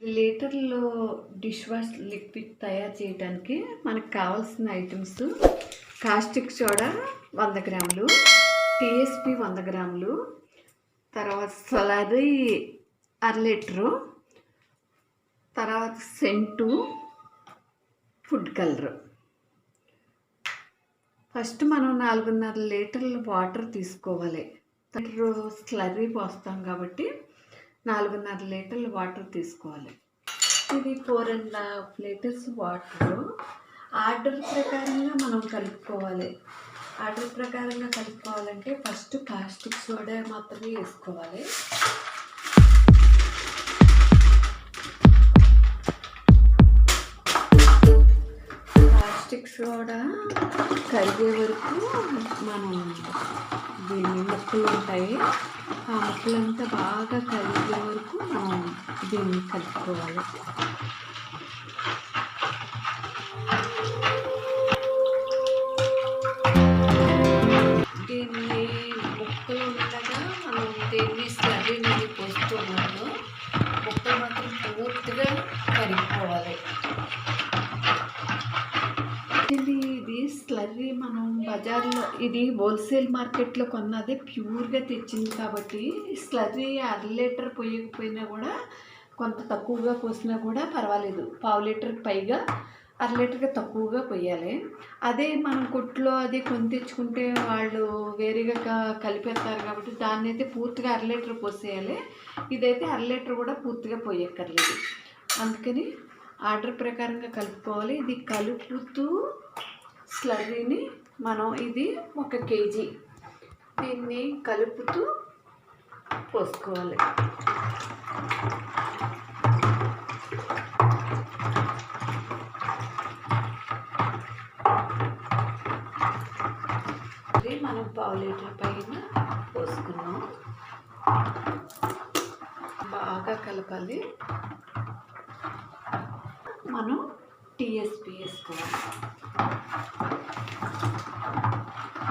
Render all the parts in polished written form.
లీటర్‌లో dish wash liquid తయారు చేయడానికి మనకు కావాల్సిన ఐటెమ్స్ కాస్టిక్ సోడా 100 గ్రాములు, టీఎస్పీ 100 గ్రాములు, తర్వాత స్లర్రీ అర లీటరు, తర్వాత సెంటు, ఫుడ్ కలర్. ఫస్ట్ మనం 4.5 లీటర్ల వాటర్ తీసుకోవాలి. స్లర్రీ పోస్తాం కాబట్టి 4.5 లీటర్ల వాటర్ తీసుకోవాలి. ఇది 4.5 లీటర్స్ వాటర్. ఆర్డర్ ప్రకారంగా మనం కలుపుకోవాలి. ఆర్డర్ ప్రకారంగా కలుపుకోవాలంటే ఫస్ట్ కాస్టిక్ సోడా మాత్రమే వేసుకోవాలి. కాస్టిక్ సోడా కరిగే వరకు మనం దీన్ని ముక్కలు ఉంటాయి, ఆ ముక్కలంతా బాగా కరిగే వరకు మనం దీన్ని కలుపుకోవాలి. దీన్ని ముక్కలు ఉండగా మనం దీన్ని స్లర్రీ నీళ్ళు పోస్తున్నాము. ముక్కలు మాత్రం పూర్తిగా కరిగిపోవాలి. ఇది స్లర్రీ మనం బజార్లో ఇది హోల్సేల్ మార్కెట్లో కొన్నది, ప్యూర్గా తెచ్చింది కాబట్టి స్లర్రీ అర లీటర్ పోయకపోయినా కూడా కొంత తక్కువగా పోసినా కూడా పర్వాలేదు. పావు లీటర్కి పైగా అర లీటర్కి తక్కువగా పోయాలి. అదే మనం కొట్లో అది కొని తెచ్చుకుంటే వాళ్ళు వేరేగా కలిపేస్తారు కాబట్టి దాన్ని అయితే పూర్తిగా అర లీటర్ పోసేయాలి. ఇదైతే అర లీటర్ కూడా పూర్తిగా పోయక్కర్లేదు. అందుకని ఆర్డర్ ప్రకారంగా కలుపుకోవాలి. ఇది కలుపుతూ స్లర్రీని మనం ఇది 1 కేజీ దీన్ని కలుపుతూ పోసుకోవాలి. మనం పావు లీటర్ పైన పోసుకున్నాం. బాగా కలపాలి. మనం టీఎస్పీ వేసుకోవాలి.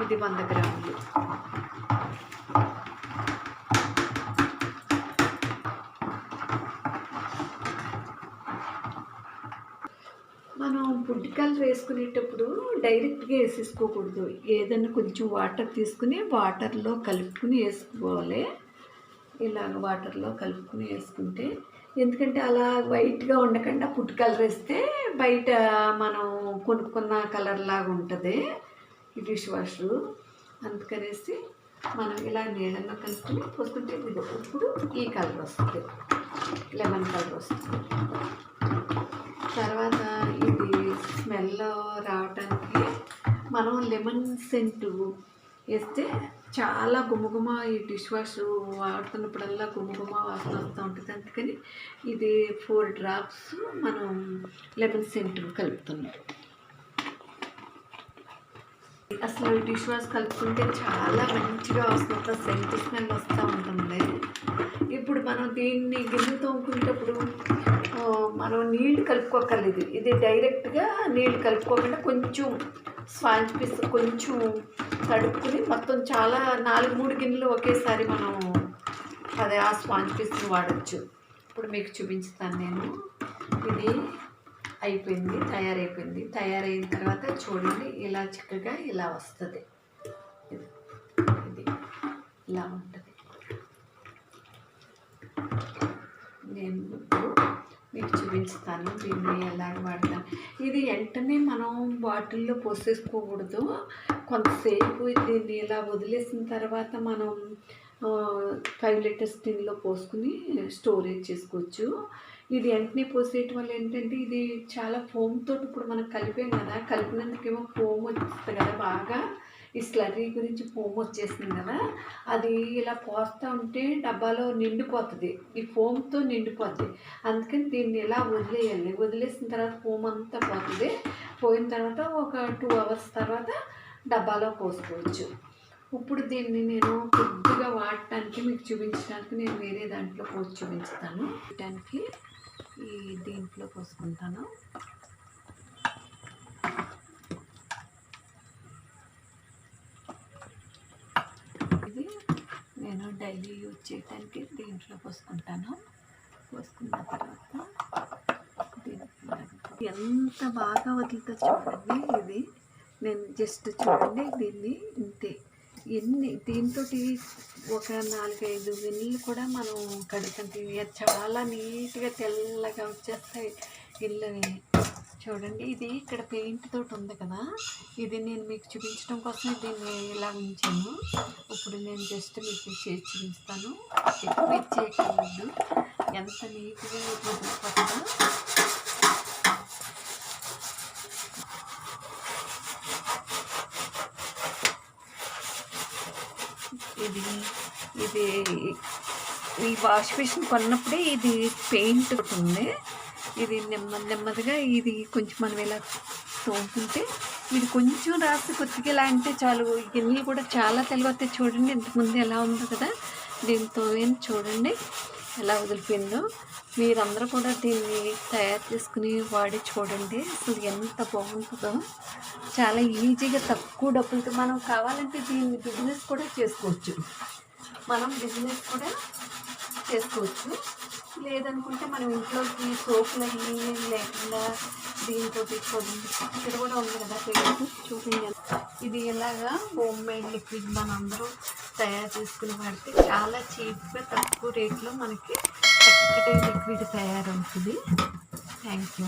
ఇది 100 గ్రాములు. మనం ఫుడ్ కలర్ వేసుకునేటప్పుడు డైరెక్ట్గా వేసేసుకోకూడదు. ఏదైనా కొంచెం వాటర్ తీసుకుని వాటర్లో కలుపుకుని వేసుకోవాలి. ఇలాగ వాటర్లో కలుపుకుని వేసుకుంటే, ఎందుకంటే అలా వైట్గా ఉండకుండా ఫుడ్ కలర్ వేస్తే బయట మనం కొనుక్కున్న కలర్ లాగా ఉంటుంది ఈ డిష్ వాషరు. అందుకనేసి మనం ఇలా నీళ్ళలో కలుపుకుని పోసుకుంటే ఇప్పుడు ఈ కలర్ వస్తుంది, లెమన్ కలర్ వస్తుంది. తర్వాత ఇది స్మెల్ రావడానికి మనం లెమన్ సెంటు వేస్తే చాలా గుమగుమ, ఈ డిష్ వాష్ వాడుతున్నప్పుడల్లా గుమగుమ వాసన వస్తూ ఉంటుంది. అందుకని ఇది 4 డ్రాప్స్ మనం లెమన్ సెంటు కలుపుతున్నాం. అసలు డిష్ వాష్ కలుపుకుంటే చాలా మంచిగా వస్తుంది, సెంట్ స్మెల్ వస్తూ ఉంటుంది. ఇప్పుడు మనం దీన్ని గిన్నె తోముకునేటప్పుడు మనం నీళ్ళు కలుపుకోకర్లేదు. ఇది డైరెక్ట్గా నీళ్ళు కలుపుకోకుండా కొంచెం స్పాంజ్ పీస్ కొంచెం తడుపుకుని మొత్తం చాలా 4-3 గిన్నెలు ఒకేసారి మనం అదే ఆ స్పాంజ్ పీస్ని వాడచ్చు. ఇప్పుడు మీకు చూపించుతాను నేను. ఇది అయిపోయింది, తయారైపోయింది. తయారైన తర్వాత చూడండి ఇలా చక్కగా ఇలా వస్తుంది. ఇది ఇలా ఉంటుంది. నేను మీకు చూపించుతాను దీన్ని ఎలాగ వాడతాను. ఇది వెంటనే మనం బాటిల్లో పోసేసుకోకూడదు. కొంతసేపు దీన్ని ఇలా వదిలేసిన తర్వాత మనం 5 లీటర్స్ టిన్లో పోసుకుని స్టోరేజ్ చేసుకోవచ్చు. ఇది వెంటనే పోసేయటం వల్ల ఏంటంటే ఇది చాలా ఫోమ్ తోటి ఇప్పుడు మనం కలిపాం కదా, కలిపినందుకేమో ఫోమ్ వచ్చేస్తుంది కదా, బాగా ఈ స్లర్రీ గురించి ఫోమ్ వచ్చేసింది కదా, అది ఇలా పోస్తూ ఉంటే డబ్బాలో నిండిపోతుంది, ఈ ఫోమ్తో నిండిపోతుంది. అందుకని దీన్ని ఇలా వదిలేయాలి. వదిలేసిన తర్వాత ఫోమ్ అంతా పోతుంది. పోయిన తర్వాత ఒక 2 అవర్స్ తర్వాత డబ్బాలో పోసుకోవచ్చు. ఇప్పుడు దీన్ని నేను కొద్దిగా వాడటానికి మీకు చూపించడానికి నేను వేరే దాంట్లో పోసి చూపించుతాను. దానికి ఈ దీంట్లో పోసుకుంటాను. ఇది నేను డైలీ యూజ్ చేయడానికి దీంట్లో పోసుకుంటాను. పోసుకున్న తర్వాత ఎంత బాగా వదులుతో చూడండి. ఇది నేను జస్ట్ చూడండి దీన్ని ఇంతే. దీంతో ఒక 4-5 గిన్నెలు కూడా మనం కడుకంటే చాలా నీట్గా తెల్లగా వచ్చేస్తాయి ఇళ్ళవి. చూడండి ఇది ఇక్కడ పెయింట్ తోటి ఉంది కదా, ఇది నేను మీకు చూపించడం కోసం దీన్ని ఇలా ఉంచాను. ఇప్పుడు నేను జస్ట్ మీకు చేసి చూపిస్తాను. ఎక్కువ ఇచ్చేయకూడదు, ఎంత నీట్గా వదిలిపోతుందో. ఇది ఈ వాష్ మిషన్ కొన్నప్పుడే ఇది పెయింట్ ఉంది. ఇది నెమ్మదిగా ఇది కొంచెం మనం ఇలా తోముకుంటే ఇది కొంచెం రాసి కొద్దిగా ఇలా అంటే చాలు. గిన్నెలు కూడా చాలా తెలివతాయి. చూడండి ఇంతకుముందు ఎలా ఉందో కదా, దీంతో చూడండి ఎలా వదిలిపోయిందో. మీరందరూ కూడా దీన్ని తయారు చేసుకుని వాడి చూడండి, అసలు ఎంత బాగుంటుందో. చాలా ఈజీగా తక్కువ డబ్బులతో మనం కావాలంటే దీన్ని బిజినెస్ కూడా చేసుకోవచ్చు. లేదనుకుంటే మనం ఇంట్లోకి సోపులు అయ్యి లేకుండా దీంతో తీసుకోండి. ఇక్కడ కూడా ఉంది కదా పేరు, చూపించండి. ఇది ఇలాగా హోమ్ మేడ్ లిక్విడ్ మనం అందరూ తయారు చేసుకుని వాడితే చాలా చీప్గా తక్కువ రేట్లో మనకి చక్కటి లిక్విడ్ తయారవుతుంది. Thank you.